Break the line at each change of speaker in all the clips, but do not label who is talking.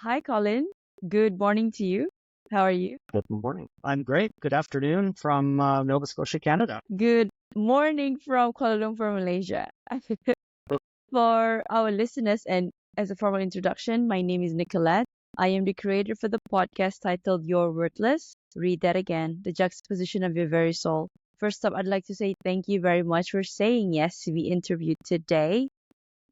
Hi, Colin. Good morning to you. How are you?
Good morning. I'm great. Good afternoon from Nova Scotia, Canada.
Good morning from Kuala Lumpur, Malaysia. For our listeners, and as a formal introduction, my name is Nicolette. I am the creator for the podcast titled You're Worthless. Read that again, the juxtaposition of your very soul. First up, I'd like to say thank you very much for saying yes to be interviewed today.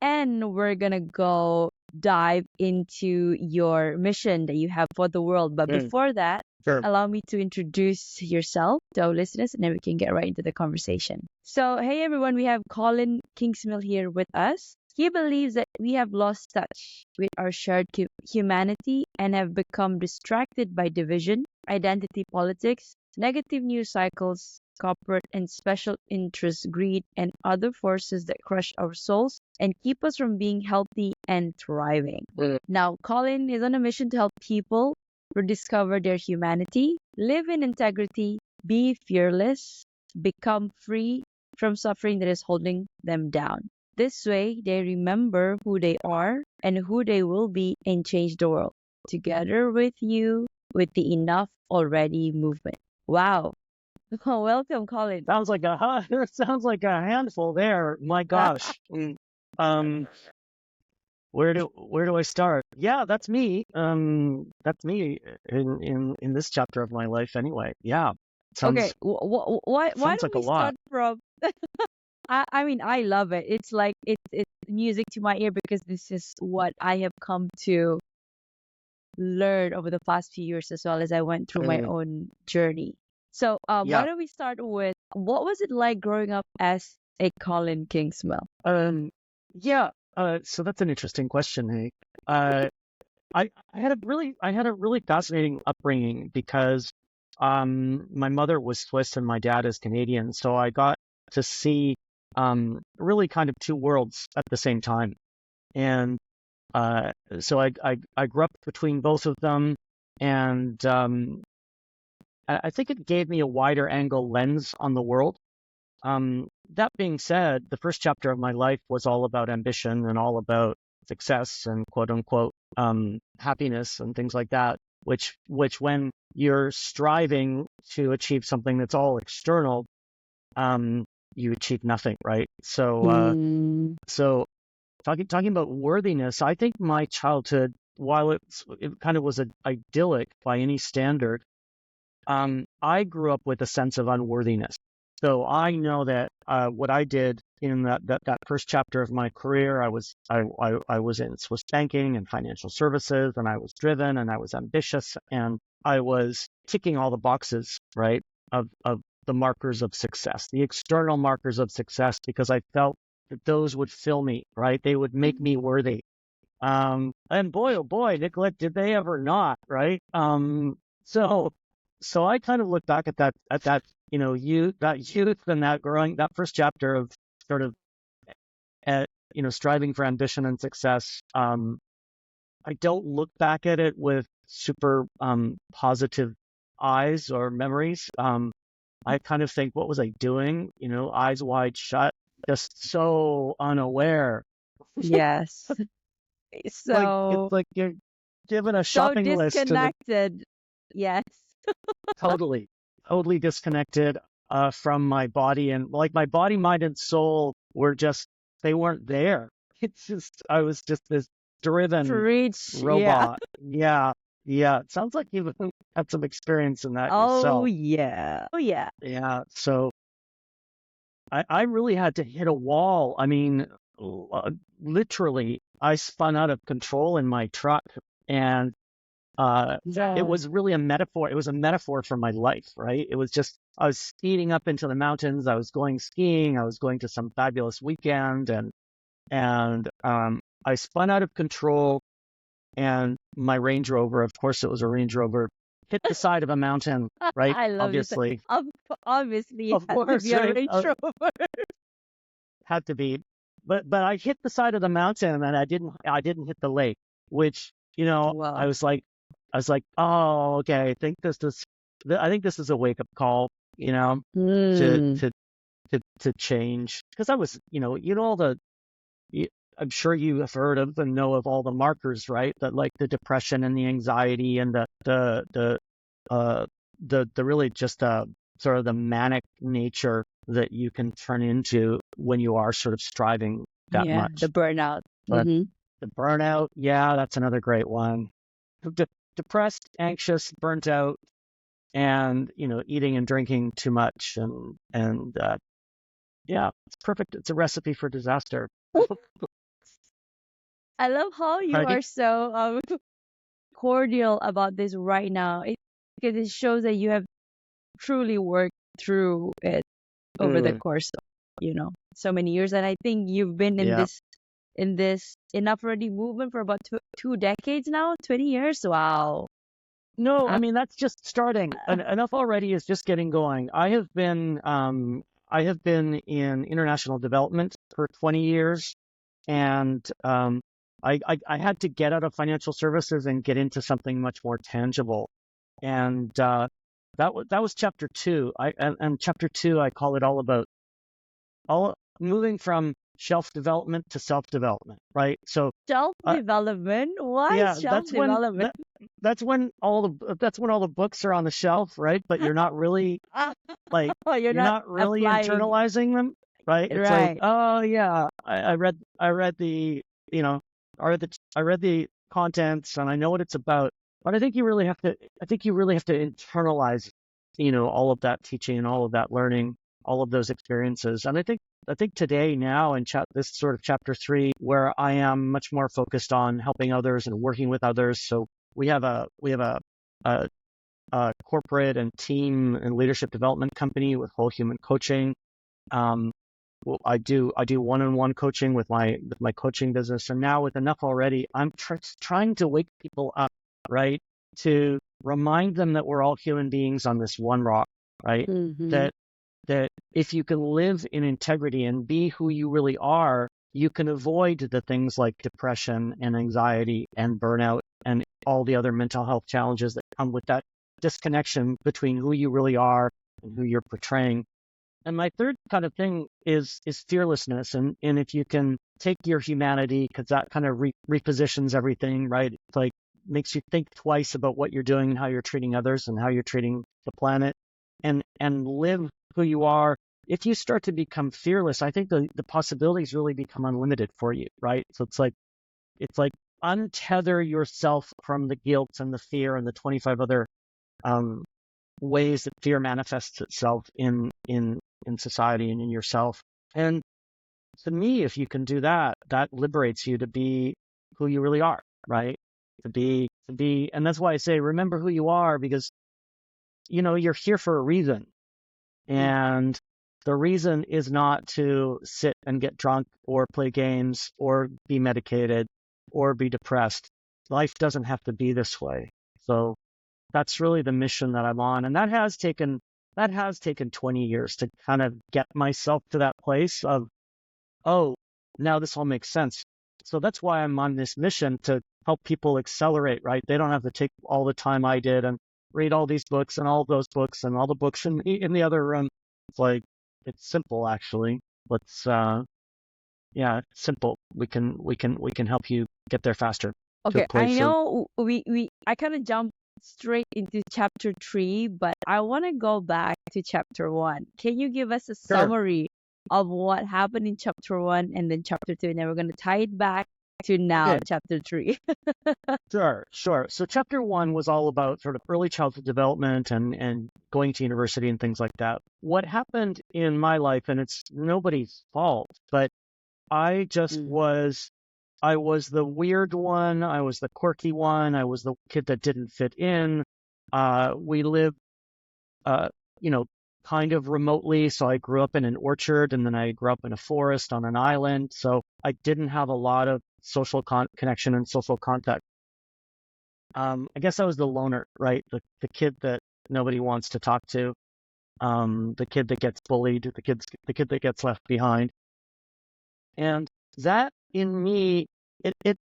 And we're gonna go dive into your mission that you have for the world. But before that,
Sure.
allow me to introduce yourself to our listeners and then we can get right into the conversation. So, hey everyone, we have Colin Kingsmill here with us. He believes that we have lost touch with our shared humanity and have become distracted by division, identity politics, negative news cycles, corporate and special interest greed, and other forces that crush our souls and keep us from being healthy and thriving. Now, Colin is on a mission to help people rediscover their humanity, live in integrity, be fearless, become free from suffering that is holding them down. This way, they remember who they are and who they will be and change the world. Together with you, with the Enough Already movement. Wow. Welcome, Colin.
Sounds like a handful there. My gosh. Where do I start? Yeah, that's me. That's me in this chapter of my life anyway. Yeah.
Okay, why
Sounds
don't
like a
we
lot.
start from I mean, I love it. It's like it's music to my ear because this is what I have come to learn over the past few years as well as I went through my own journey. So, why
Yeah.
don't we start with what was it like growing up as a Colin Kingsmill?
Yeah. So that's an interesting question, hey. I had a really fascinating upbringing because my mother was Swiss and my dad is Canadian, so I got to see really kind of two worlds at the same time. And so I grew up between both of them, and I think it gave me a wider angle lens on the world. That being said, the first chapter of my life was all about ambition and all about success and quote unquote happiness and things like that, which when you're striving to achieve something that's all external, you achieve nothing, right? So talking about worthiness, I think my childhood, while it kind of was idyllic by any standard, I grew up with a sense of unworthiness. So I know that what I did in that first chapter of my career, I was in Swiss banking and financial services, and I was driven and I was ambitious and I was ticking all the boxes, right, of the markers of success, the external markers of success, because I felt that those would fill me, right? They would make me worthy. And boy, oh boy, Nicolette, did they ever not, right? So I kind of look back at that youth and that first chapter of sort of striving for ambition and success. I don't look back at it with super positive eyes or memories. I kind of think, what was I doing? Eyes wide shut, just so unaware.
Yes. So
It's like you're given a
so
shopping list to the
disconnected. Yes.
totally disconnected from my body, and like my body, mind, and soul they weren't there. It's just I was just this driven
Preach. Yeah.
robot. Yeah. It sounds like you've had some experience in that
Oh
yourself.
yeah. Oh yeah.
Yeah. So I really had to hit a wall. I mean, literally, I spun out of control in my truck, and it was really a metaphor. It was a metaphor for my life, right? It was just, I was speeding up into the mountains. I was going skiing. I was going to some fabulous weekend, and I spun out of control, and my Range Rover, of course, it was a Range Rover, hit the side of a mountain, right?
I love
Obviously,
this. Obviously,
of
it had to
course,
be a
right?
Range Rover.
Had to be, but I hit the side of the mountain, and I didn't hit the lake, which
Wow.
I was like, oh, okay. I think this is a wake up call, to change, because I was, all the, I'm sure you have heard of and know of all the markers, right? That like the depression and the anxiety and the really just sort of the manic nature that you can turn into when you are sort of striving that
Yeah, the
much.
burnout.
But
Mm-hmm.
the burnout, yeah, that's another great one. Depressed, anxious, burnt out, and eating and drinking too much, and yeah, it's perfect. It's a recipe for disaster,
I love how you
right?
are so cordial about this right now. Because it shows that you have truly worked through it over the
Mm,
course of, so many years. And I think you've been
yeah.
in this enough already movement for about 2 decades now, 20 years. Wow.
No, I
Uh,
mean that's just starting. Enough already is just getting going. I have been in international development for 20 years, and I had to get out of financial services and get into something much more tangible. And that was chapter two. And chapter two, I call it all about all moving from shelf development to self development, right? So
Self
uh,
development? Why
yeah,
self development?
that's when all the books are on the shelf, right? But you're not really like
Oh, you're
you're
not
not really
applying.
internalizing them, right? It's like,
Right.
oh yeah, I read the you know I read the contents and I know what it's about. But I think you really have to internalize, all of that teaching and all of that learning, all of those experiences. And I think today now in this sort of chapter three, where I am much more focused on helping others and working with others. So we have a corporate and team and leadership development company with whole human coaching. Um, well, I do one-on-one coaching with my coaching business, and now with enough already, I'm trying to wake people up, right? To remind them that we're all human beings on this one rock, right?
Mm-hmm.
That that if you can live in integrity and be who you really are, you can avoid the things like depression and anxiety and burnout and all the other mental health challenges that come with that disconnection between who you really are and who you're portraying. And my third kind of thing is fearlessness, and if you can take your humanity, because that kind of repositions everything, right? It's like makes you think twice about what you're doing and how you're treating others and how you're treating the planet, and live who you are. If you start to become fearless, I think the possibilities really become unlimited for you, right? So it's like untether yourself from the guilt and the fear and the 25 other um, ways that fear manifests itself in society and in yourself. And to me, if you can do that, that liberates you to be who you really are, right? To be, and that's why I say remember who you are, because you're here for a reason, and the reason is not to sit and get drunk or play games or be medicated or be depressed. Life doesn't have to be this way. So that's really the mission that I'm on. And that has taken 20 years to kind of get myself to that place of, oh, now this all makes sense. So that's why I'm on this mission to help people accelerate, right? They don't have to take all the time I did and read all these books and all those books and all the books in the other room. It's like, it's simple actually. Let's, yeah, it's simple. We can help you get there faster to a
Okay, I
place of,
know I kind of jumped straight into chapter 3, but I want to go back to chapter 1. Can you give us a
sure.
summary of what happened in chapter 1 and then chapter 2, and then we're going to tie it back to now,
Okay.
chapter 3?
Sure, sure. So chapter one was all about sort of early childhood development and going to university and things like that. What happened in my life, and it's nobody's fault, but
Mm.
I was the weird one. I was the quirky one. I was the kid that didn't fit in. We lived, uh, you know, kind of remotely. So I grew up in an orchard and then I grew up in a forest on an island. So I didn't have a lot of social connection and social contact. I guess I was the loner, right? The kid that nobody wants to talk to, the kid that gets bullied, the kid that gets left behind, and that in me, it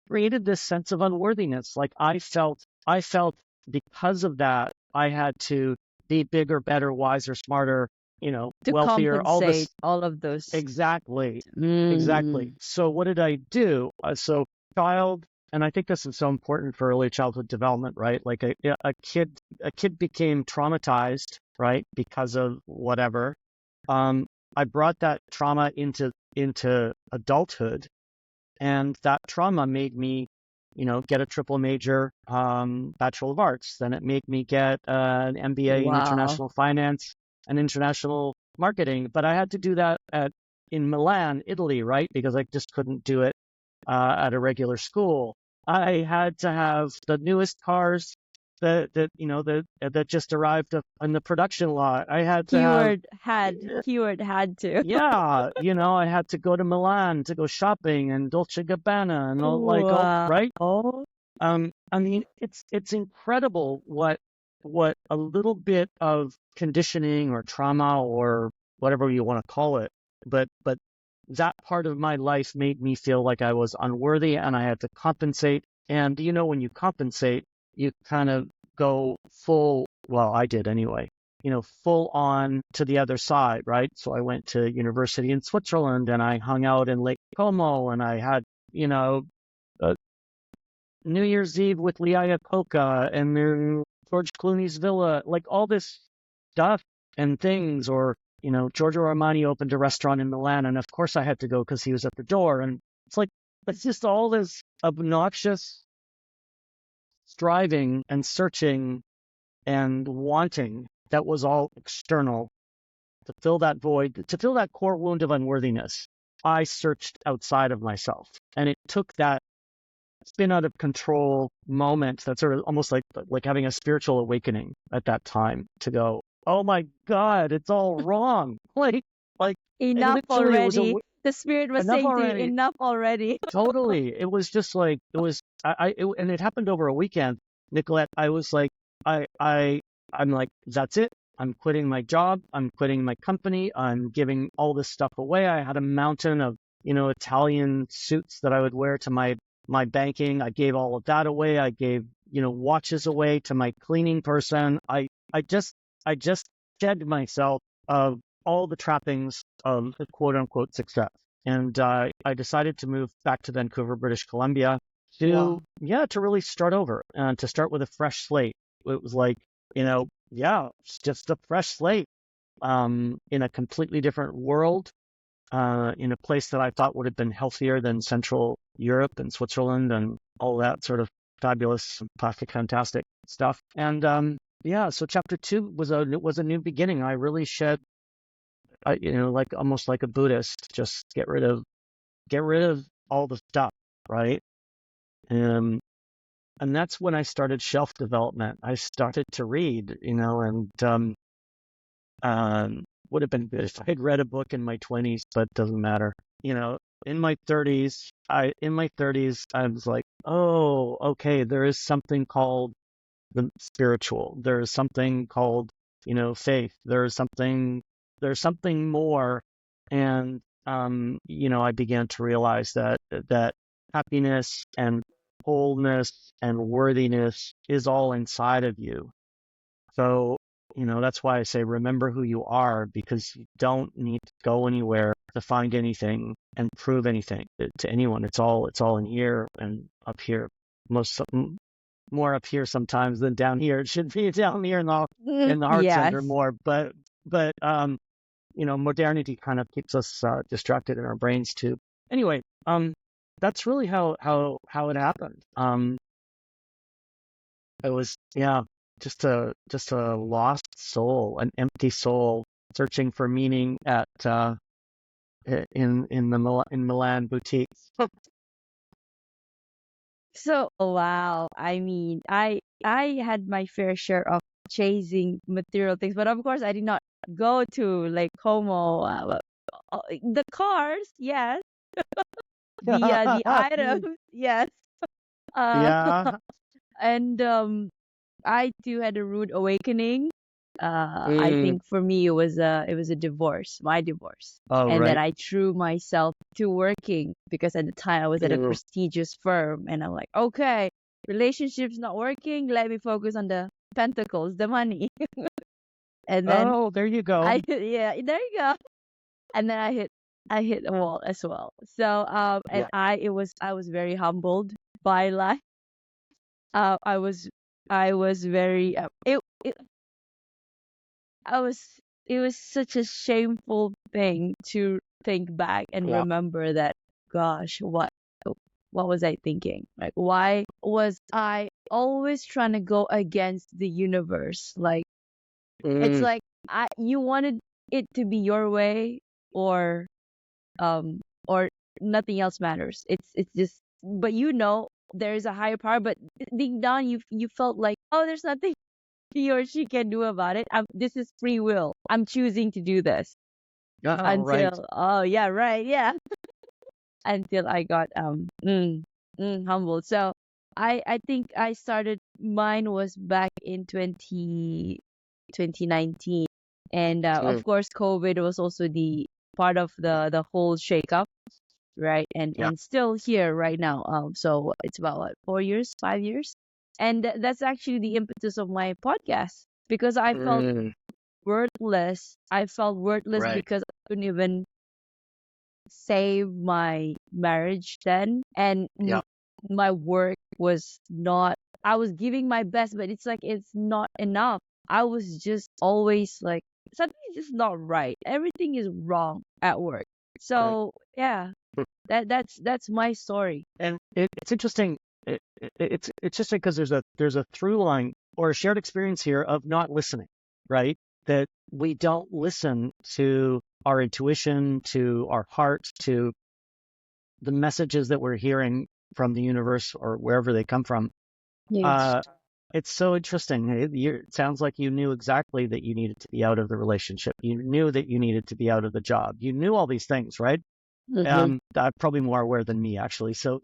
created this sense of unworthiness. Like I felt because of that, I had to be bigger, better, wiser, smarter,
To
wealthier, all
compensate
this.
all of those.
Exactly.
Mm,
Exactly. So what did I do? So child, and I think this is so important for early childhood development, right? Like a kid became traumatized, right? Because of whatever. Um, I brought that trauma into adulthood, and that trauma made me, get a triple major, Bachelor of Arts. Then it made me get an MBA in
wow.
international finance and international marketing. But I had to do that in Milan, Italy, right? Because I just couldn't do it at a regular school. I had to have the newest cars that just arrived in the production lot. I had to have
Keyword had to.
yeah, I had to go to Milan to go shopping and Dolce Gabbana and all right.
Wow.
I mean, it's incredible what a little bit of conditioning or trauma or whatever you want to call it, but that part of my life made me feel like I was unworthy and I had to compensate. And when you compensate, you kind of go full, well, I did anyway, full on to the other side, right? So I went to university in Switzerland and I hung out in Lake Como and I had, uh, New Year's Eve with Lee Iacocca and then George Clooney's villa, like all this stuff and things. Or, Giorgio Armani opened a restaurant in Milan, and of course I had to go because he was at the door. And it's like, it's just all this obnoxious striving and searching and wanting that was all external to fill that void, to fill that core wound of unworthiness. I searched outside of myself, and it took that spin out of control moment, that sort of almost like having a spiritual awakening at that time, to go, oh my God, it's all wrong. Like it
Enough
literally was
already. The spirit was
enough
saying to you,
already.
enough already.
Totally. It was just like, it was, and it happened over a weekend. Nicolette, I was like, I'm like, that's it. I'm quitting my job. I'm quitting my company. I'm giving all this stuff away. I had a mountain of, Italian suits that I would wear to my banking. I gave all of that away. I gave, watches away to my cleaning person. I just, I just shed myself of all the trappings of the quote unquote success. And I decided to move back to Vancouver, British Columbia
Wow.
to really start over and to start with a fresh slate. It was like, it's just a fresh slate, in a completely different world, in a place that I thought would have been healthier than Central Europe and Switzerland and all that sort of fabulous, plastic, fantastic stuff. And so chapter 2 was a new beginning. I really shed, like almost like a Buddhist, just get rid of all the stuff, right? Um, and that's when I started shelf development. I started to read, and would have been good if I had read a book in my 20s, but it doesn't matter. In my 30s, I was like, oh, okay, there is something called the spiritual. There is something called, faith. There's something more. And, I began to realize that happiness and wholeness and worthiness is all inside of you. So, that's why I say remember who you are, because you don't need to go anywhere to find anything and prove anything to anyone. It's all in here and up here. More up here sometimes than down here. It should be down here in the heart center
Yes.
more. But modernity kind of keeps us distracted in our brains too. Anyway, that's really how it happened. It was, just a lost soul, an empty soul, searching for meaning at in Milan boutiques.
So, wow. I mean, I had my fair share of chasing material things, but of course, I did not go to like Como. The cars, yes. The items, yes. Uh,
Yeah.
and I too had a rude awakening. I
Mm.
think for me it was a divorce, my divorce.
Oh,
And then
right.
I threw myself to working because at the time I was at a
Mm.
prestigious firm and I'm like, okay, relationships not working, let me focus on the pentacles, the money. and then
Oh, there you go.
yeah, there you go. And then I hit a wall as well. So and
Yeah.
I was very humbled by life. I was very it I was it was such a shameful thing to think back and
Yeah.
remember that, gosh, what was I thinking? Like, why was I always trying to go against the universe? Like, it's
Mm,
like you wanted it to be your way, or um or nothing else matters. It's just, but there is a higher power, but deep down you felt like, oh, there's nothing he or she can do about it. This is free will. I'm choosing to do this
oh, right.
until, oh yeah, right, yeah, until I got humbled. So I think I started, mine was back in 2019, and
Mm,
of course COVID was also the part of the whole shakeup, right?
yeah.
And still here right now. So it's about what, 4 years, 5 years, and that's actually the impetus of my podcast, because I felt
Mm,
worthless. I felt worthless
right.
because I couldn't even save my marriage then, and
Yeah.
my work was not. I was giving my best, but it's like it's not enough. I was just always like, something's just not right. Everything is wrong at work.
Right.
So yeah, that's my story.
And it's interesting. It's interesting because there's a through line or a shared experience here of not listening, right? That we don't listen to our intuition, to our heart, to the messages that we're hearing from the universe or wherever they come from.
Yes.
Uh, it's so interesting. It sounds like you knew exactly that you needed to be out of the relationship. You knew that you needed to be out of the job. You knew all these things, right?
Mm-hmm.
I'm probably more aware than me, actually. So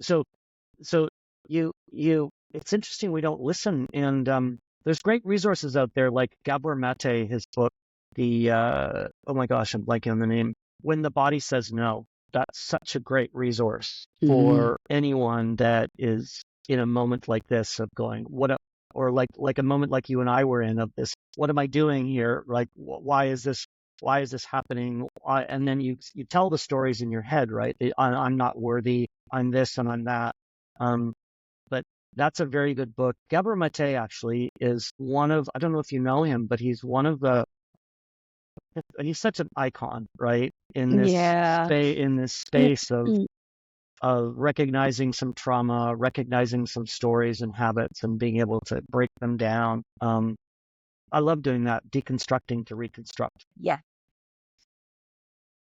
it's interesting we don't listen. And there's great resources out there like Gabor Mate, his book, oh my gosh, I'm blanking on the name. When the Body Says No. That's such a great resource
Mm-hmm.
for anyone that is in a moment like this of going, or like a moment like you and I were in of this, what am I doing here? Like, why is this happening? And then you tell the stories in your head, right? I'm not worthy. I'm this and I'm that. But that's a very good book. Gabor Mate actually is one of, I don't know if you know him, but he's such an icon, right?
Yeah.
In this space of recognizing some trauma, recognizing some stories and habits and being able to break them down. I love doing that, deconstructing to reconstruct.
Yeah.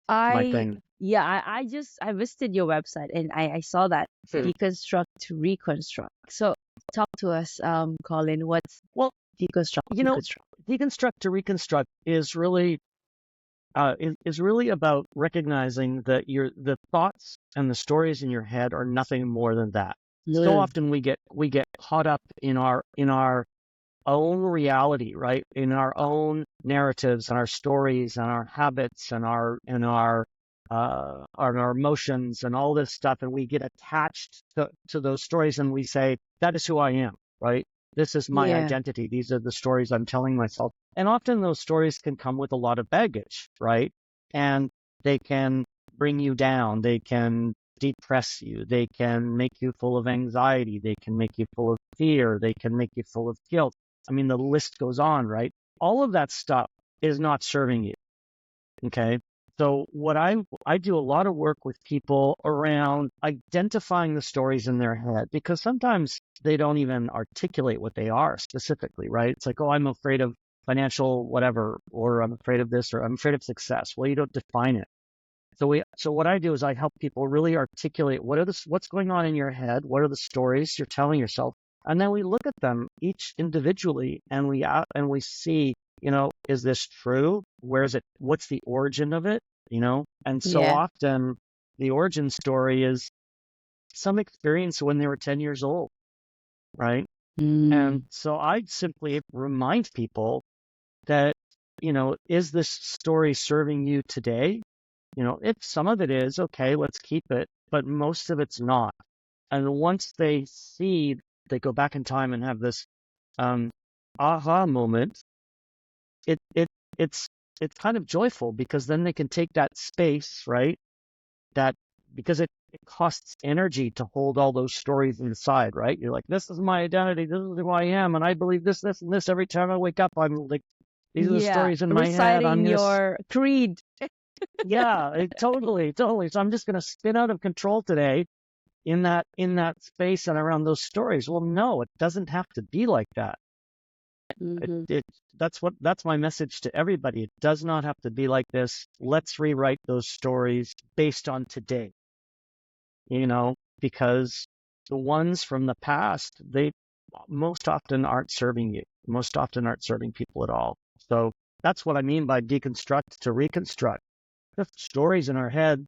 It's my
I
thing.
yeah, I visited your website, and I saw that
Hmm.
deconstruct to reconstruct. So talk to us, Colin. What's
Well,
deconstruct,
you know,
reconstruct?
deconstruct to reconstruct is really about recognizing that the thoughts and the stories in your head are nothing more than that. So
Mm.
often we get caught up in our own reality, right? In our own narratives and our stories and our habits and our emotions and all this stuff, and we get attached to those stories, and we say that is who I am, right? This is my
Yeah.
identity. These are the stories I'm telling myself, and often those stories can come with a lot of baggage, right? And they can bring you down. They can depress you. They can make you full of anxiety. They can make you full of fear. They can make you full of guilt. I mean, the list goes on, right? All of that stuff is not serving you. Okay. So I do a lot of work with people around identifying the stories in their head, because sometimes they don't even articulate what they are specifically, right? It's like, oh, I'm afraid of financial whatever, or I'm afraid of this, or I'm afraid of success. Well, you don't define it. So what I do is I help people really articulate what's going on in your head, what are the stories you're telling yourself, and then we look at them each individually, and we see, is this true? Where is it? What's the origin of it? And so
Yeah.
often the origin story is some experience when they were 10 years old, right? And
Mm.
so I simply remind people that, is this story serving you today? If some of it is, okay, let's keep it, but most of it's not. And once they go back in time and have this um, aha moment, it it's kind of joyful because then they can take that space, right? That because it costs energy to hold all those stories inside, right? You're like, this is my identity, this is who I am, and I believe this, this, and this every time I wake up. I'm like, these are the
Yeah,
stories in my head. I'm
reciting
gonna,
your creed.
yeah, totally, totally. So I'm just gonna spin out of control today in that space and around those stories. Well, no, it doesn't have to be like that. It,
Hmm.
it that's my message to everybody. It does not have to be like this. Let's rewrite those stories based on today, because the ones from the past, they most often aren't serving you, most often aren't serving people at all. So that's what I mean by deconstruct to reconstruct. The stories in our head,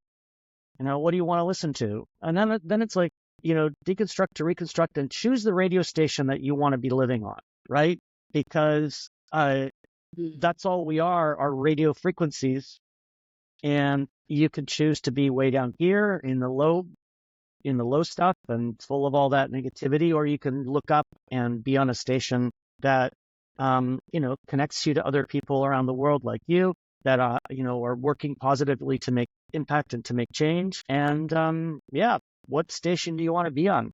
what do you want to listen to? And then it's like, deconstruct to reconstruct and choose the radio station that you want to be living on, right? Because that's all we are radio frequencies. And you can choose to be way down here in the low stuff and full of all that negativity, or you can look up and be on a station that, connects you to other people around the world like you that, are working positively to make impact and to make change. And, what station do you want to be on?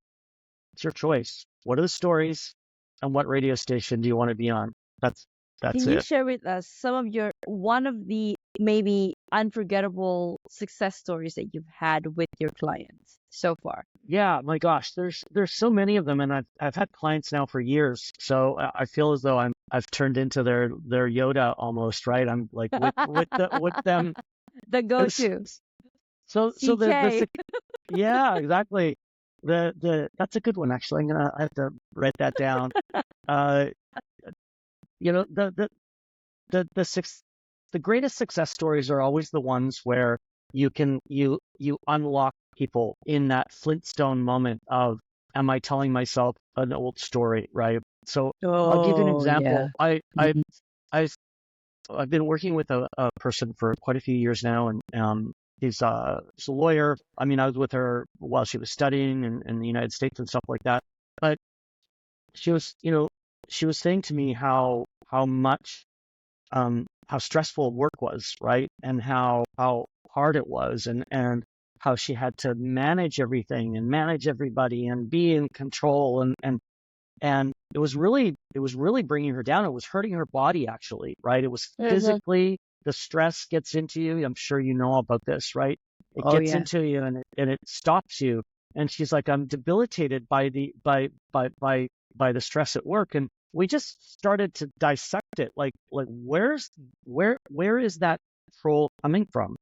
It's your choice. What are the stories and what radio station do you want to be on? That's
Can you
it.
share with us some of your one of the maybe unforgettable success stories that you've had with your clients so far?
Yeah, my gosh, there's so many of them, and I've had clients now for years, so I feel as though I've turned into their Yoda almost, right? I'm like with them.
The
S-
go-to.
so
CK.
yeah, exactly. That's a good one actually. I have to write that down. Uh, you know the six the greatest success stories are always the ones where you unlock people in that Flintstone moment of, am I telling myself an old story, right? So I'll give you an
Oh, yeah.
example. I I
Mhm.
I've I've been working with a person for quite a few years now, and he's a lawyer. I mean, I was with her while she was studying in the United States and stuff like that. But she was, she was saying to me how much how stressful work was, right? And how hard it was, and how she had to manage everything and manage everybody and be in control, and it was really bringing her down. It was hurting her body actually, right? It was
Mhm.
physically, the stress gets into you. I'm sure you know about this, right? It
Oh,
gets
yeah.
into you and it stops you. And she's like, I'm debilitated by the stress at work. And we just started to dissect it. Like where is that control coming from?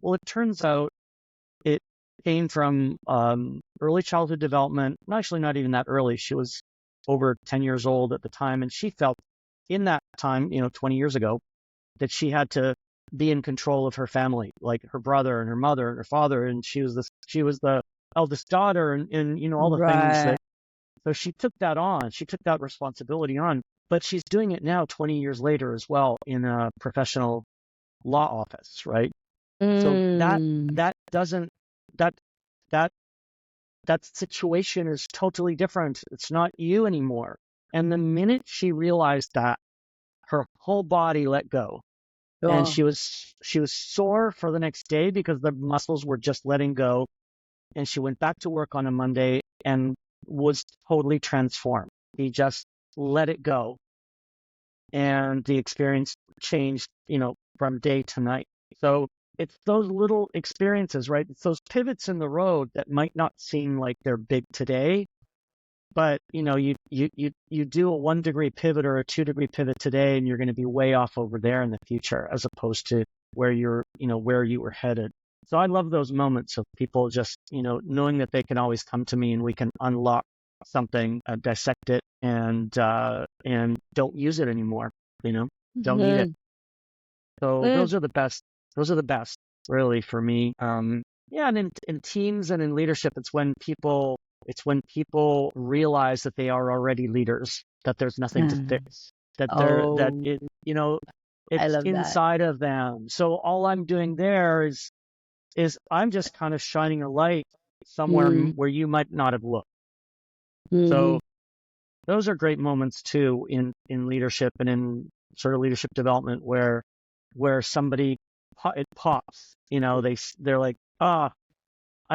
Well, it turns out it came from early childhood development. Actually, not even that early. She was over 10 years old at the time, and she felt in that time, 20 years ago, that she had to be in control of her family, like her brother and her mother and her father, and she was the eldest daughter, and all the things
Right.
that. So she took that on. She took that responsibility on, but she's doing it now, 20 years later as well, in a professional law office, right? So that
Mm.
that doesn't that that that situation is totally different. It's not you anymore. And the minute she realized that, her whole body let go. And
Oh.
she was sore for the next day because the muscles were just letting go. And she went back to work on a Monday and was totally transformed. He just let it go. And the experience changed, from day to night. So it's those little experiences, right? It's those pivots in the road that might not seem like they're big today, but you do a 1 degree pivot or a 2 degree pivot today, and you're going to be way off over there in the future, as opposed to where you were headed. So I love those moments of people just, knowing that they can always come to me and we can unlock something, dissect it, and don't use it anymore. Don't need it.
Mhm.
So
Mm.
those are the best. Those are the best, really, for me. Yeah, and in teams and in leadership, it's when people realize that they are already leaders, that there's nothing to
Ah.
fix, that
Oh, I
it's
love that.
inside of them. So all I'm doing there is I'm just kind of shining a light somewhere
Mm.
where you might not have looked.
Mhm.
So those are great moments too in leadership and sort of leadership development where somebody it pops, they're like, I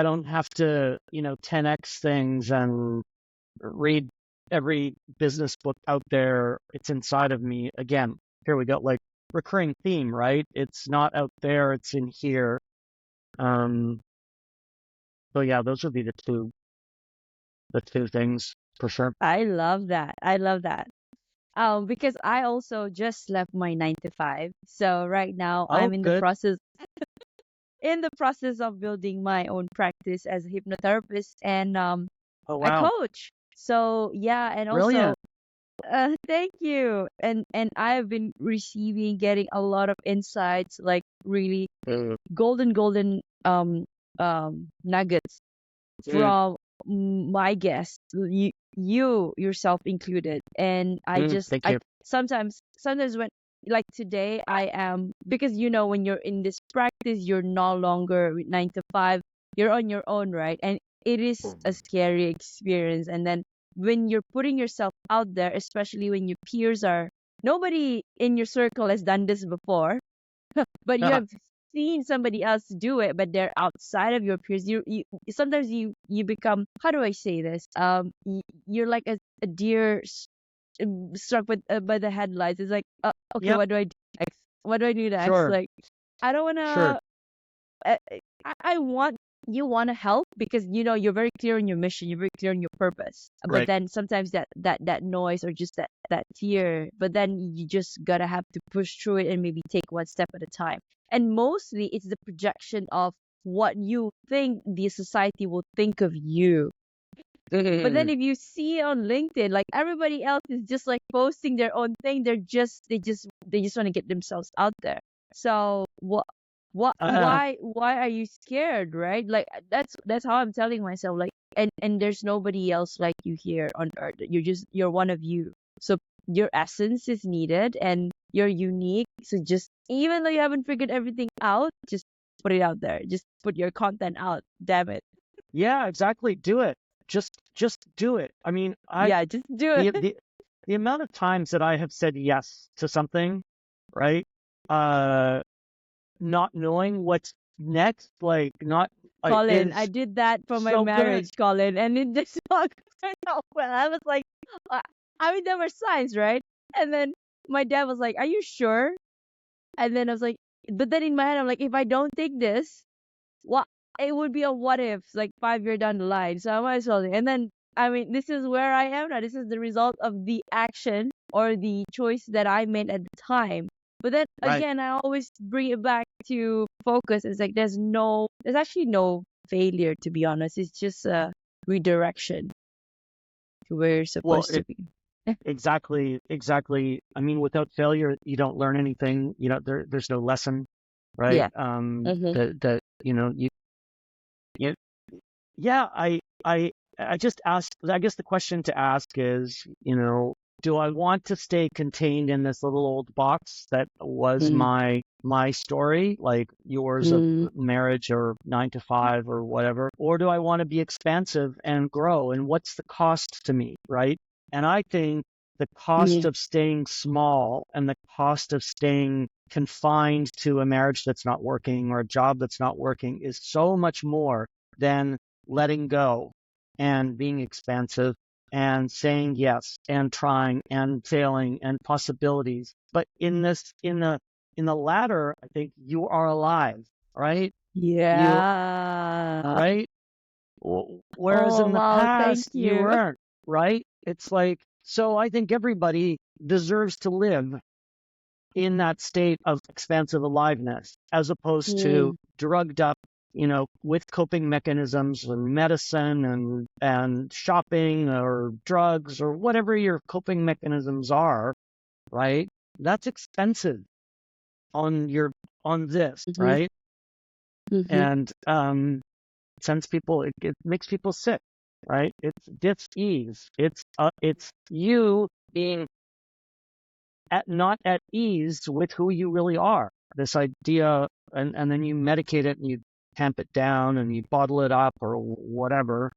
don't have to, 10x things and read every business book out there. It's inside of me. Again, here we go, like recurring theme, right? It's not out there, it's in here. So yeah, those would be the two things for sure.
I love that. I love that. Because I also just left my 9 to 5. So right now
Oh,
I'm
good.
in the process of building my own practice as a hypnotherapist, and
Oh,
I
wow.
coach. So yeah, and also
Brilliant.
thank you. And I've been getting a lot of insights, like really
Mm,
golden nuggets
mm,
from my guests, you yourself included. And
thank
I
you.
sometimes when, like today, I am, because when you're in this practice, you're no longer with 9 to 5, you're on your own, right? And it is a scary experience. And then when you're putting yourself out there, especially when your peers are, nobody in your circle has done this before, but you have seen somebody else do it, but they're outside of your peers. You sometimes you become, how do I say this, you're like a deer struck by the headlights. It's like, okay,
Yep,
what do I do next? What do I do next?
sure,
Like, I don't want
sure.
to, I want, you want to help because you're very clear on your mission, you're very clear on your purpose. But
Right.
then sometimes that noise, or just that tear, but then you just gotta have to push through it and maybe take one step at a time. And mostly it's the projection of what you think the society will think of you. But then if you see on LinkedIn, like everybody else is just like posting their own thing, they just want to get themselves out there. So
Uh,
why are you scared, right? Like that's how I'm telling myself, like, and there's nobody else like you here on earth. You're one of you. So your essence is needed and you're unique. So just, even though you haven't figured everything out, just put it out there. Just put your content out. Damn it.
yeah, exactly. Do it. Just do it. I mean,
Yeah, just do
the
it.
the the amount of times that I have said yes to something, right? Uh, not knowing what's next, like not
Colin, I
is
did that for my
so good.
marriage, Colin, and it just not turned out well. I was like, uh, I mean, there were signs, right? And then my dad was like, "Are you sure?" And then I was like, but then in my head, I'm like, if I don't take this, what, it would be a what if, like 5 year down the line. So I might as well. And then, I mean, this is where I am now. This is the result of the action or the choice that I made at the time. But then
Right.
again, I always bring it back to focus. It's like there's actually no failure, to be honest. It's just a redirection to where you're
Well,
supposed to be.
exactly. I mean, without failure, you don't learn anything. There's no lesson, right?
Yeah. Mm-hmm.
That you yeah, I just asked, I guess the question to ask is, do I want to stay contained in this little old box that was my story, like yours of
Mm-hmm.
marriage or 9 to 5 or whatever, or do I want to be expansive and grow? And what's the cost to me, right? And I think the cost
Yeah.
of staying small and the cost of staying confined to a marriage that's not working or a job that's not working is so much more than letting go and being expansive and saying yes and trying and failing and possibilities. But in the latter, I think you are alive, right? You
Yeah.
right? Whereas
Oh,
in the
wow. Thank
past you
you.
weren't, right? It's like, so I think everybody deserves to live in that state of expansive aliveness, as opposed to
Mm.
drugged up, with coping mechanisms and medicine and shopping or drugs or whatever your coping mechanisms are, right? That's expensive on this,
Mhm.
right?
Mhm.
And it makes people sick, right? It's dis-ease. It's you being not at ease with who you really are. This idea, and then you medicate it and you tamp it down and you bottle it up or whatever.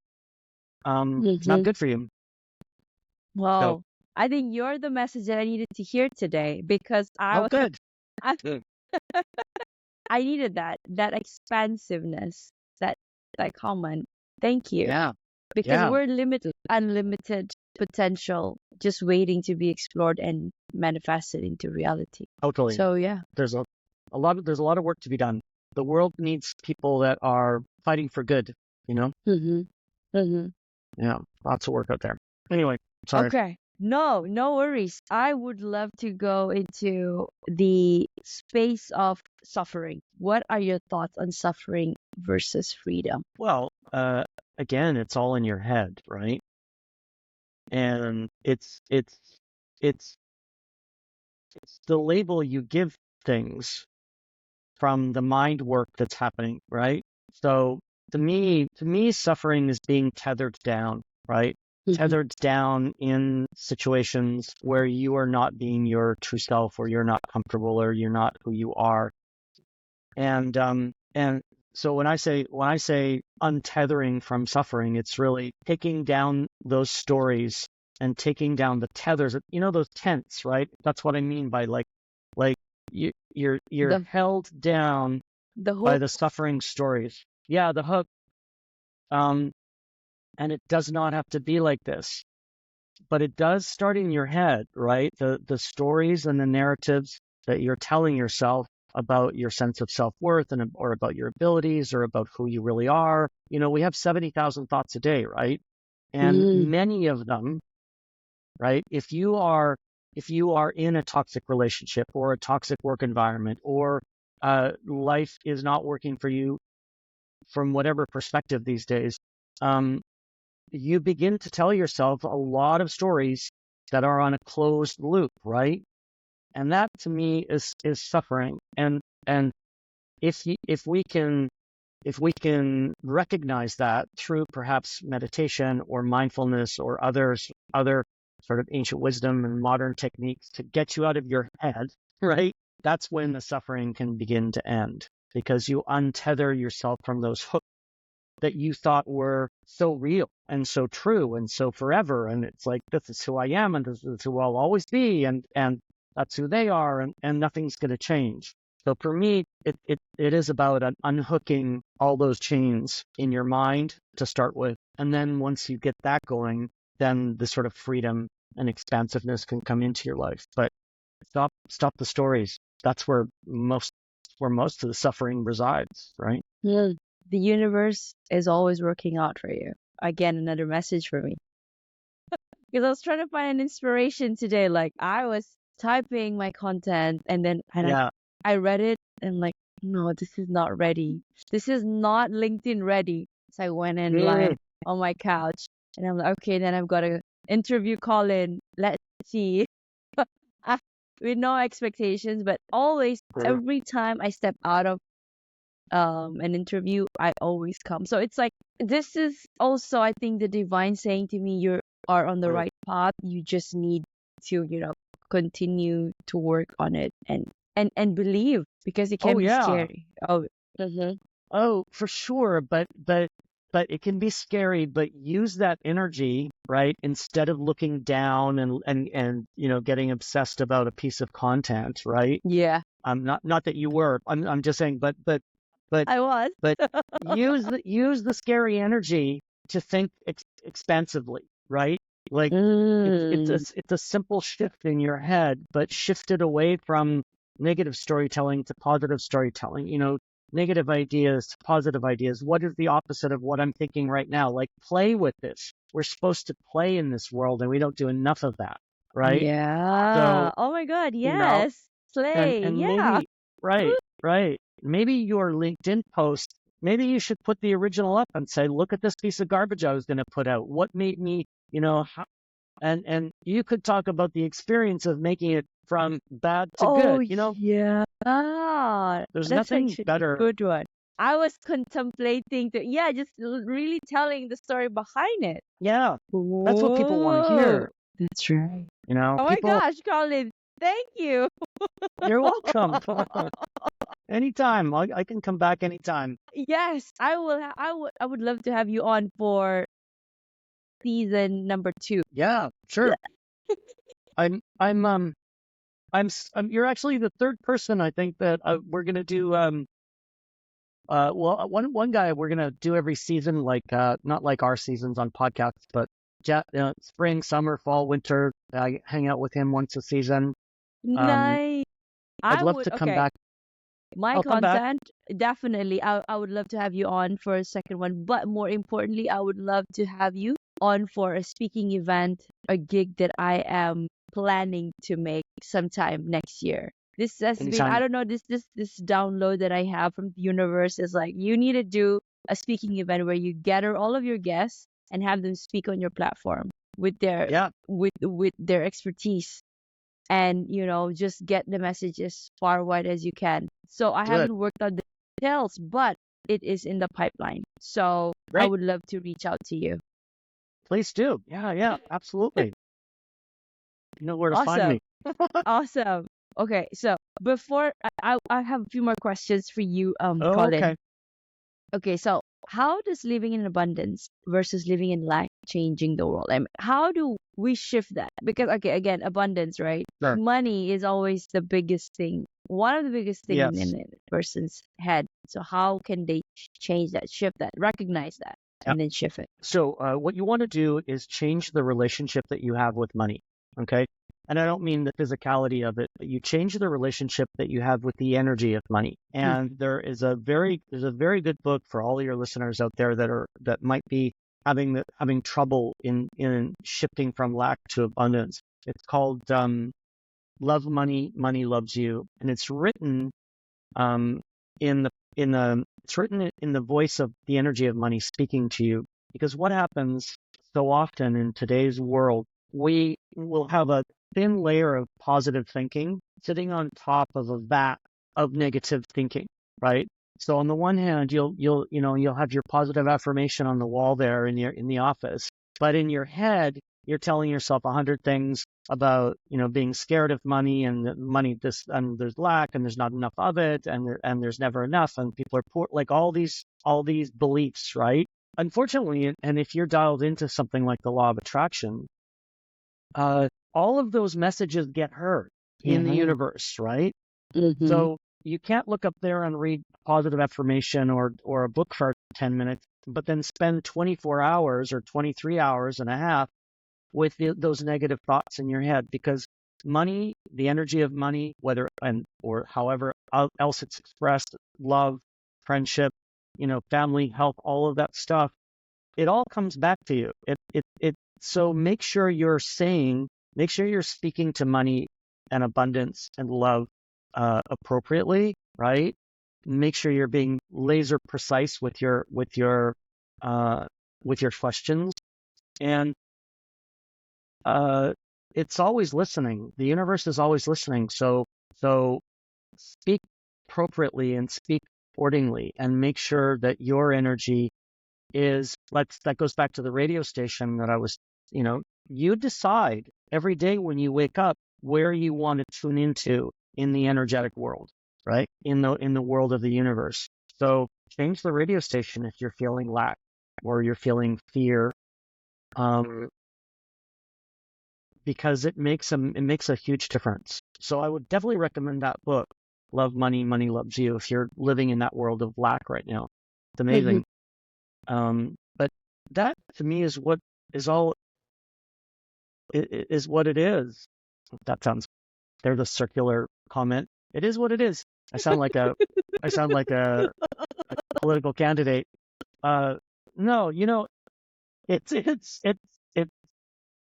It's not
Mhm.
good for you. So
Wow. I think you're the message that I needed to hear today because
Oh, good.
I,
Good.
I needed that expansiveness, that comment. Thank you.
Yeah.
Because
Yeah.
we're limited, unlimited potential just waiting to be explored and manifested into reality.
Totally.
So yeah.
There's there's a lot of work to be done. The world needs people that are fighting for good, you know?
Mm-hmm. Mm-hmm.
Yeah. Lots of work out there. Anyway, sorry.
Okay. No, no worries. I would love to go into the space of suffering. What are your thoughts on suffering versus freedom?
Well, again, it's all in your head, right? And it's the label you give things from the mind work that's happening, right? So to me, suffering is being tethered down, right?
Mm-hmm.
Tethered down in situations where you are not being your true self, or you're not comfortable, or you're not who you are. And so when I say untethering from suffering, it's really taking down those stories and taking down the tethers. You know, those tents, right? That's what I mean by like you're
The
held down
the
by
hook.
the suffering stories. Yeah, the hook. Um, and it does not have to be like this, but it does start in your head, right? The stories and the narratives that you're telling yourself about your sense of self-worth, and or about your abilities, or about who you really are. You know, we have 70,000 thoughts a day, right? And
Mm,
many of them, right? If you are in a toxic relationship, or a toxic work environment, or life is not working for you from whatever perspective these days, um, you begin to tell yourself a lot of stories that are on a closed loop, right? And that to me is suffering. And if we can recognize that through perhaps meditation or mindfulness, or other sort of ancient wisdom and modern techniques to get you out of your head, right? That's when the suffering can begin to end, because you untether yourself from those hooks that you thought were so real and so true and so forever. And it's like, this is who I am, and this is who I'll always be, and that's who they are, and nothing's going to change. So for me, it is about unhooking all those chains in your mind to start with. And then once you get that going, then the sort of freedom and expansiveness can come into your life. But stop the stories. That's where most of the suffering resides, right?
mm. The universe is always working out for you. Again, another message for me. Because I was trying to find an inspiration today. Like I was typing my content and then
Yeah.
I read it and like, no, this is not ready. This is not LinkedIn ready. So I went and
Mm.
lied on my couch and I'm like, okay, then I've got to interview Colin. Let's see. I- With no expectations, but always every time I step out of an interview, I always come. So it's like this is also, I think, the divine saying to me, you are on the right path. You just need to, continue to work on it and believe, because it
Oh
can be
yeah.
scary. Oh, mm-hmm.
Oh, for sure. But it can be scary, but use that energy, right? Instead of looking down and getting obsessed about a piece of content, right?
Yeah,
Not that you were. I'm just saying, but
I was.
but use the scary energy to think expansively, right? Like
Mm.
it's a simple shift in your head, but shift it away from negative storytelling to positive storytelling. Negative ideas to positive ideas. What is the opposite of what I'm thinking right now? Like, play with this. We're supposed to play in this world, and we don't do enough of that, right?
Yeah.
So,
Oh my God.
you know,
Yes.
and
Slay.
and
Yeah.
maybe right, maybe your LinkedIn post, maybe you should put the original up and say, look at this piece of garbage I was going to put out. What made me, how, and you could talk about the experience of making it from bad to
Oh,
good.
yeah.
There's
That's
nothing
actually a
better.
good one. I was contemplating yeah, just really telling the story behind it.
Yeah, that's what people want to
Whoa.
hear.
That's right.
You know,
Oh my
people,
gosh, Colin. Thank you.
you're welcome. Anytime. I can come back anytime.
Yes, I will. I would love to have you on for season number 2.
Yeah, sure. You're actually the third person I think that we're gonna do. Well, one guy we're gonna do every season, like not like our seasons on podcasts, but spring, summer, fall, winter. I hang out with him once a season. Um,
Nice.
I'd
I
love
would,
to come
okay.
back.
My
I'll come back.
content, definitely. I would love to have you on for a second one. But more importantly, I would love to have you on for a speaking event, a gig that I am planning to make sometime next year. This has been, I
Anytime.
don't know, this download that I have from the universe is like, you need to do a speaking event where you gather all of your guests and have them speak on your platform with their
Yeah,
with their expertise, and just get the message as far wide as you can. So I
do it.
haven't worked on the details, but it is in the pipeline, so I
Great.
would love to reach out to you.
Please do. Yeah, yeah, absolutely. You know where to find
Awesome.
me.
Awesome. Okay, so before I have a few more questions for you,
Oh,
Colin.
okay.
Okay, so how does living in abundance versus living in lack changing the world? I mean, how do we shift that? Because, okay, again, abundance, right?
Sure.
Money is always the biggest thing, one of the biggest thing
Yes.
in a person's head. So how can they change that, shift that, recognize that,
Yeah.
and then shift it?
So what you want to do is change the relationship that you have with money. Okay. And I don't mean the physicality of it, but you change the relationship that you have with the energy of money. And there's a very good book for all of your listeners out there that might be having trouble in shifting from lack to abundance. It's called Love Money, Money Loves You, and it's written um, it's written in the voice of the energy of money speaking to you. Because what happens so often in today's world, we will have a thin layer of positive thinking sitting on top of a vat of negative thinking, right? So on the one hand, you'll have your positive affirmation on the wall there in the office, but in your head, you're telling yourself 100 things about being scared of money, and that money and there's lack, and there's not enough of it, and there's never enough, and people are poor, like all these beliefs, right? Unfortunately, and if you're dialed into something like the law of attraction, all of those messages get heard in the
Mm-hmm.
universe, right?
Mm-hmm.
So you can't look up there and read positive affirmation or a book for 10 minutes, but then spend 24 hours or 23 hours and a half with those negative thoughts in your head, because money, the energy of money, or however else it's expressed, love, friendship, family, health, all of that stuff, it all comes back to you. So make sure you're speaking to money and abundance and love appropriately, right? Make sure you're being laser precise uh, with your questions, and it's always listening. The universe is always listening. So speak appropriately and speak accordingly, and make sure that your energy that goes back to the radio station that I was, you decide every day when you wake up where you want to tune into in the energetic world, right? In the world of the universe. So change the radio station if you're feeling lack or you're feeling fear. Um, because it makes a huge difference. So I would definitely recommend that book, Love Money, Money Loves You, if you're living in that world of lack right now. It's
Mm-hmm.
amazing. But that to me is what is all is what it is. That sounds, there's a circular comment. It is what it is. I sound like a political candidate. No, it's it's it's it's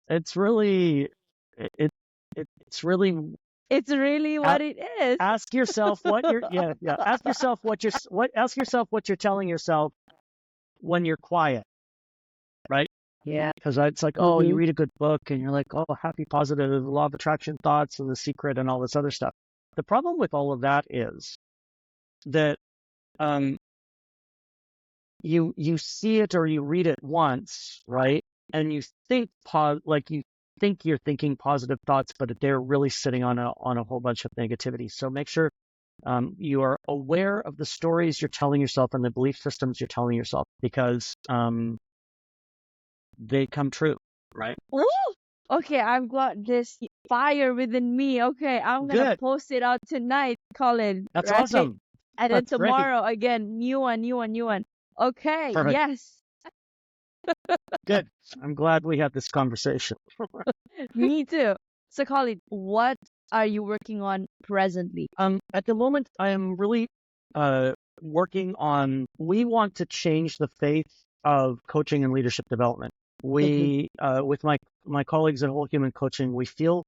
it's really it, it's really
It's really what it is.
ask yourself what you're yeah ask yourself what you're telling yourself when you're quiet, right?
Yeah.
Because it's like, oh, you
Mm-hmm.
read a good book and you're like, oh, happy, positive, law of attraction thoughts and the secret and all this other stuff. The problem with all of that is that um you see it or you read it once, right? And you think you think you're thinking positive thoughts, but they're really sitting on a whole bunch of negativity. So make sure you are aware of the stories you're telling yourself and the belief systems you're telling yourself, because they come true, right?
Ooh! Okay, I've got this. fire within me. Okay, I'm gonna
Good.
post it out tonight, Colin.
That's
Right?
awesome.
And then
That's great.
tomorrow again, new one, new one, new one. Okay,
Perfect.
yes,
Good. I'm glad we had this conversation.
me too. So, Colin, what are you working on presently?
At the moment, I am really working on. We want to change the face of coaching and leadership development.
Mhm.
We, with my colleagues at Whole Human Coaching, we feel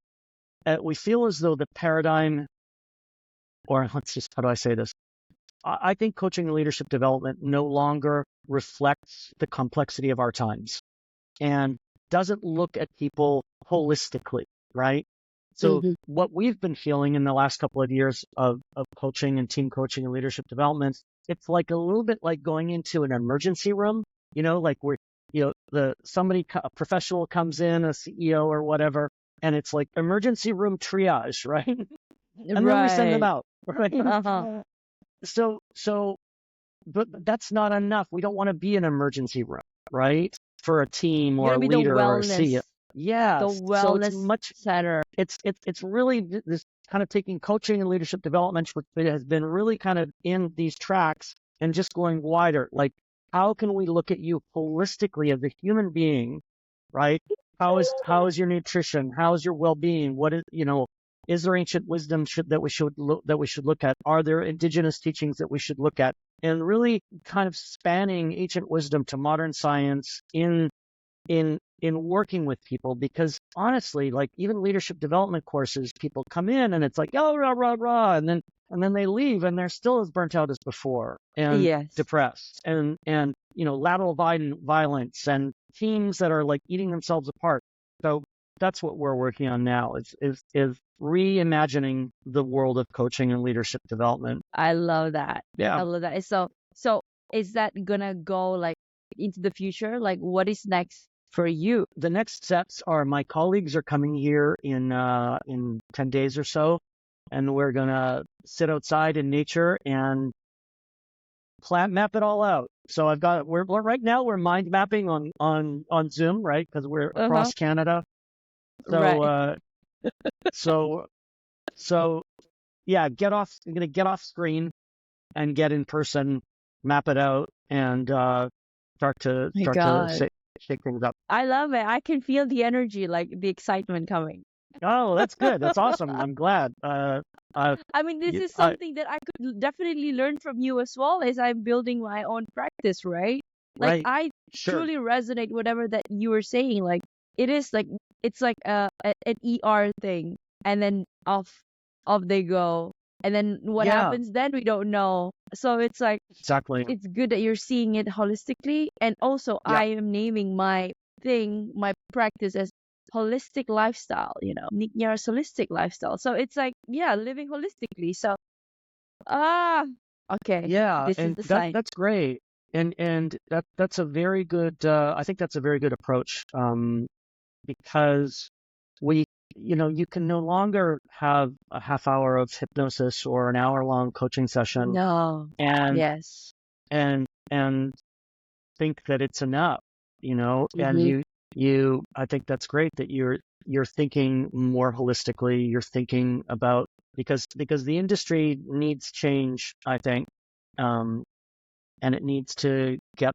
as though the paradigm, or let's just, how do I say this? I think coaching and leadership development no longer reflects the complexity of our times and doesn't look at people holistically, right? So
Mhm.
what we've been feeling in the last couple of years of coaching and team coaching and leadership development, it's like a little bit like going into an emergency room, like where, a professional comes in, a CEO or whatever, and it's like emergency room triage, right? And then we send them
Right.
out, right?
Uh-huh.
So, but that's not enough. We don't want to be an emergency room, right? For a team
You're
or
gonna
a
be the
leader or a CEO.
wellness, the
Yes. So it's
wellness
much,
center.
it's really this kind of taking coaching and leadership development, which has been really kind of in these tracks and just going wider. Like, how can we look at you holistically as a human being, right? How is your nutrition? How is your well-being? What is there ancient wisdom that we should look at? Are there indigenous teachings that we should look at? And really kind of spanning ancient wisdom to modern science in working with people, because honestly, like even leadership development courses, people come in and it's like, oh, rah, rah, rah, and then they leave and they're still as burnt out as before and
Yes.
depressed and lateral violence and teams that are like eating themselves apart. So that's what we're working on now is reimagining the world of coaching and leadership development.
I love that.
Yeah.
I love that. So is that gonna go like into the future? Like what is next for you?
The next steps are my colleagues are coming here in 10 days or so, and we're gonna sit outside in nature and map it all out. So we're right now we're mind mapping on Zoom, right? Because we're
Uh-huh.
across Canada. So
Right.
so so yeah, I'm gonna get off screen and get in person, map it out, and start to
My God.
shake things up.
I love it. I can feel the energy, like the excitement coming.
Oh, that's good. That's awesome. I'm glad. Uh,
I mean, this
y-
is something that I could definitely learn from you as well as I'm building my own practice, right? Like
right.
I
Sure.
truly resonate whatever that you were saying. Like it is like it's like an ER thing, and then off they go, and then what
Yeah,
happens then we don't know. So it's like
exactly.
it's good that you're seeing it holistically, and also
Yeah,
I am naming my thing, my practice as holistic lifestyle. Nicknar's holistic lifestyle. So it's like yeah, living holistically. So ah, okay,
yeah,
this is
and
the sign.
that's great. And that's a very good I think that's a very good approach because we you can no longer have a half hour of hypnosis or an hour long coaching session
No,
and
yes.
and think that it's enough, and
Mm-hmm.
I think that's great that you're thinking more holistically. You're thinking about because the industry needs change, I think, um, and it needs to get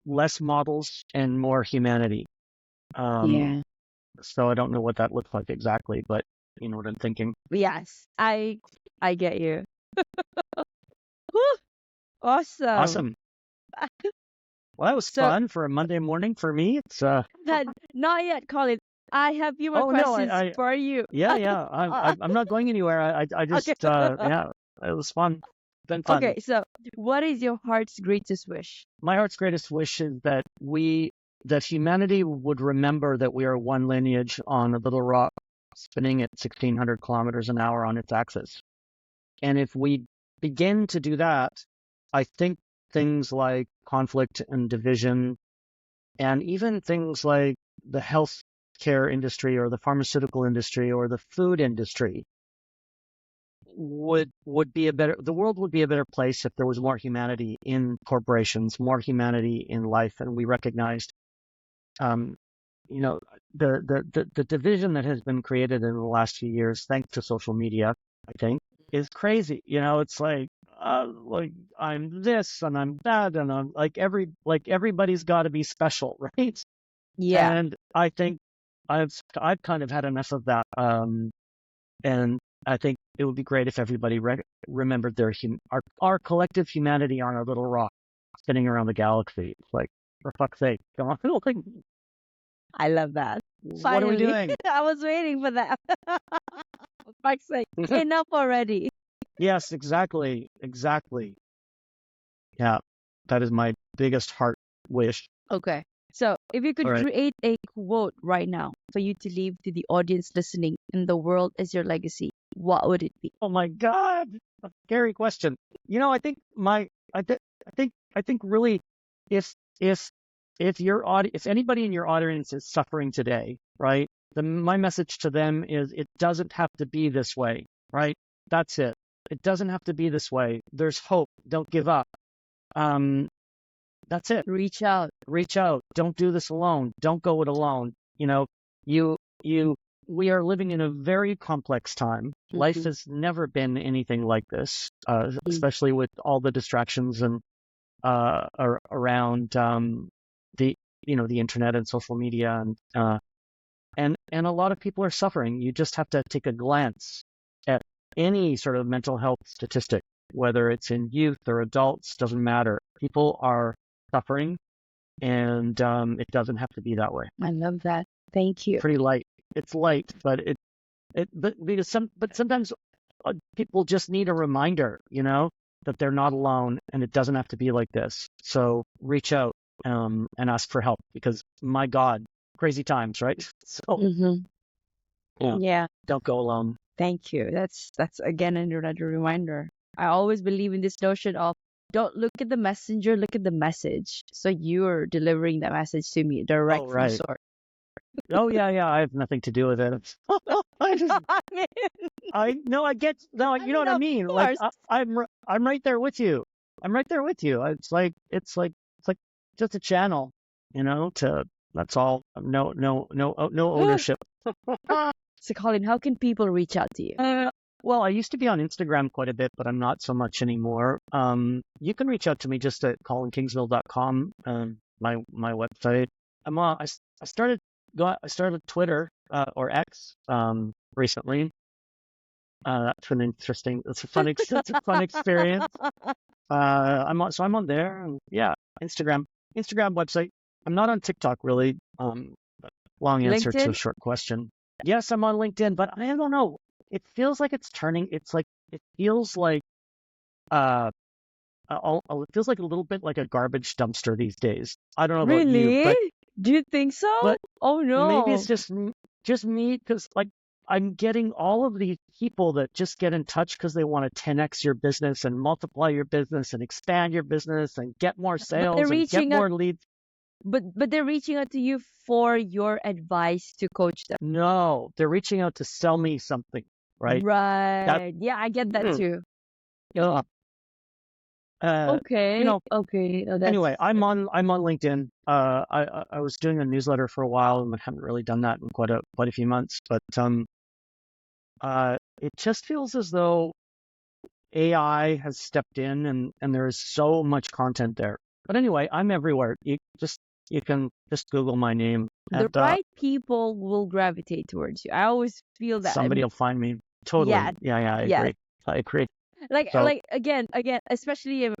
less models and more humanity. Um,
Yeah.
so I don't know what that looks like exactly, but you know what I'm thinking.
Yes, I get you. Whew, awesome.
Awesome. Well, that was
So
fun for a Monday morning for me. It's
that not yet, Colin. I have few more
oh no,
questions for you.
yeah, I'm not going anywhere. I
Okay.
just yeah, it was fun. Been fun.
Okay, so what is your heart's greatest wish?
My heart's greatest wish is that humanity would remember that we are one lineage on a little rock spinning at 1,600 kilometers an hour on its axis. And if we begin to do that, I think things like conflict and division, and even things like the healthcare industry or the pharmaceutical industry or the food industry would be the world would be a better place if there was more humanity in corporations, more humanity in life, and we recognized the division that has been created in the last few years, thanks to social media, I think, is crazy. It's like I'm this and I'm that and I'm like everybody's got to be special, right?
Yeah.
And I think I've kind of had enough of that. And I think it would be great if everybody remembered our collective humanity on our little rock spinning around the galaxy. It's like, for fuck's sake, come on. Like,
I love that.
what are we
Finally.
doing?
I was waiting for that. For fuck's sake. Enough already.
Yes, exactly. Yeah, that is my biggest heart wish.
Okay. So, if you could
All right.
create a quote right now for you to leave to the audience listening in the world as your legacy, what would it be?
Oh my God, a scary question. I think I think really, if if anybody in your audience is suffering today, right? My message to them is it doesn't have to be this way, right? That's it. It doesn't have to be this way. There's hope. Don't give up. That's it.
Reach out.
Reach out. Don't do this alone. Don't go it alone. We are living in a very complex time. Life has never been anything like this, especially with all the distractions and around the the internet and social media and a lot of people are suffering. You just have to take a glance at any sort of mental health statistic, whether it's in youth or adults, doesn't matter. People are suffering, and it doesn't have to be that way.
I love that. Thank you.
Pretty light. It's light, but but sometimes people just need a reminder, that they're not alone, and it doesn't have to be like this. So reach out and ask for help, because my God, crazy times, right? So
Yeah.
don't go alone.
Thank you. That's again another reminder. I always believe in this notion of don't look at the messenger, look at the message. So you're delivering that message to me direct from
right.
source.
Oh yeah, I have nothing to do with it. I just, I get, no, you know what I mean? Like I'm right there with you. I'm right there with you. It's like just a channel, that's all. No ownership.
So Colin, how can people reach out to you?
Well, I used to be on Instagram quite a bit, but I'm not so much anymore. You can reach out to me just at colinkingsmill.com, my website. I started Twitter or X recently. That's an interesting. It's a fun experience. I'm on there. And yeah, Instagram website. I'm not on TikTok really. Long answer to a short question. Yes, I'm on LinkedIn, but I don't know. It feels like it's turning. It feels like it feels like a little bit like a garbage dumpster these days. I don't know about you, but
do you think so?
But
oh no,
maybe it's just me, because like I'm getting all of these people that just get in touch because they want to 10x your business and multiply your business and expand your business and get more sales and get more leads.
But they're reaching out to you for your advice to coach them.
No, they're reaching out to sell me something, right?
Right. Yeah, I get that too.
Yeah.
Okay. Okay. Oh,
anyway, I'm on LinkedIn. I was doing a newsletter for a while and I haven't really done that in quite a few months, but it just feels as though AI has stepped in and there is so much content there. But anyway, I'm everywhere. You can just Google my name.
The right people will gravitate towards you. I always feel that.
Somebody will find me. Totally. Yeah, I agree.
Like again, especially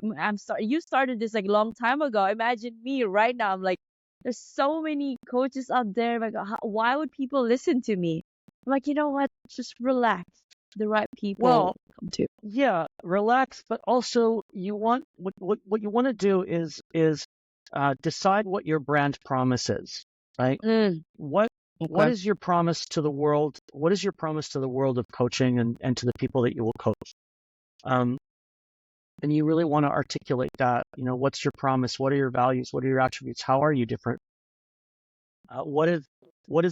you started this like long time ago. Imagine me right now. I'm like, there's so many coaches out there. Like, why would people listen to me? I'm like, you know what? Just relax. The right people come to.
Yeah, relax. But also, you want what you want to do is decide what your brand promise is, right? What is your promise to the world? What is your promise to the world of coaching and to the people that you will coach? And you really want to articulate that. What's your promise? What are your values? What are your attributes? How are you different? What is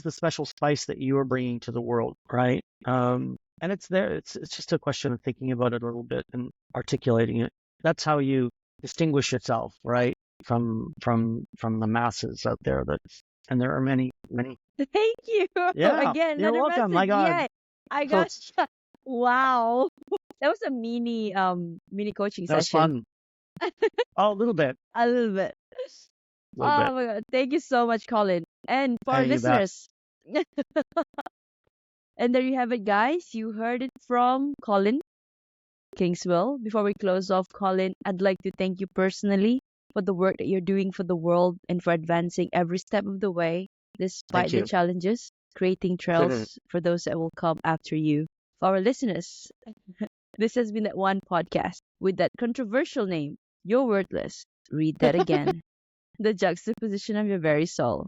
the special spice that you are bringing to the world, right? And it's there. It's just a question of thinking about it a little bit and articulating it. That's how you distinguish yourself, right, from the masses out there that And there are many, many.
Thank you.
Yeah,
Again,
you're
another
welcome. My
message.
God.
Yeah, I
So
got wow. That was a mini coaching
that was
session.
fun. Oh, a little bit,
A little bit.
a little bit.
Oh my God. Thank you so much, Colin. And for our
Hey, you bet.
listeners, and there you have it, guys. You heard it from Colin Kingsmill. Before we close off, Colin, I'd like to thank you personally for the work that you're doing for the world and for advancing every step of the way,
Thank
despite the
you.
challenges, creating trails for those that will come after you. For our listeners, this has been that one podcast with that controversial name, You're Worthless. Read that again. The juxtaposition of your very soul.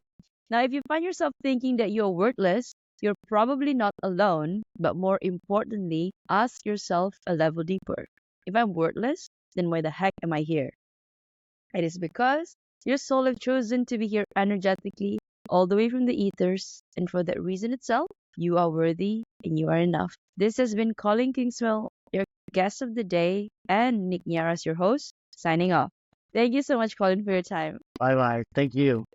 Now, if you find yourself thinking that you're worthless, you're probably not alone, but more importantly, ask yourself a level deeper. If I'm worthless, then why the heck am I here? It is because your soul have chosen to be here energetically, all the way from the ethers, and for that reason itself, you are worthy and you are enough. This has been Colin Kingsmill, your guest of the day, and Nick Niaras, your host, signing off. Thank you so much, Colin, for your time.
Bye bye. Thank you.